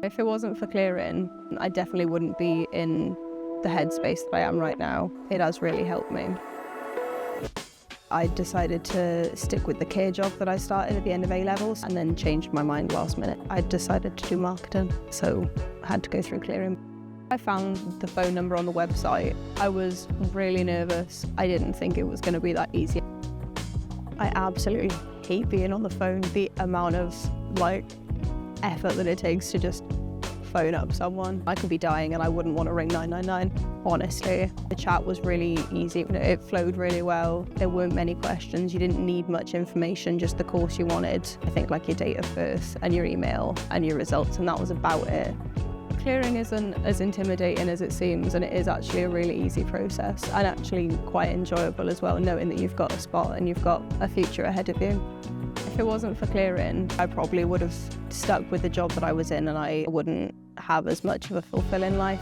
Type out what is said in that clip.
If it wasn't for clearing, I definitely wouldn't be in the headspace that I am right now. It has really helped me. I decided to stick with the care job that I started at the end of A-levels and then changed my mind last minute. I decided to do marketing, so I had to go through clearing. I found the phone number on the website. I was really nervous. I didn't think it was going to be that easy. I absolutely hate being on the phone. The amount of effort that it takes to just phone up someone. I could be dying and I wouldn't want to ring 999, honestly. The chat was really easy. It flowed really well. There weren't many questions. You didn't need much information, just the course you wanted. I think your date of birth and your email and your results, and that was about it. Clearing isn't as intimidating as it seems, and it is actually a really easy process and actually quite enjoyable as well, knowing that you've got a spot and you've got a future ahead of you. If it wasn't for clearing, I probably would have stuck with the job that I was in and I wouldn't have as much of a fulfilling life.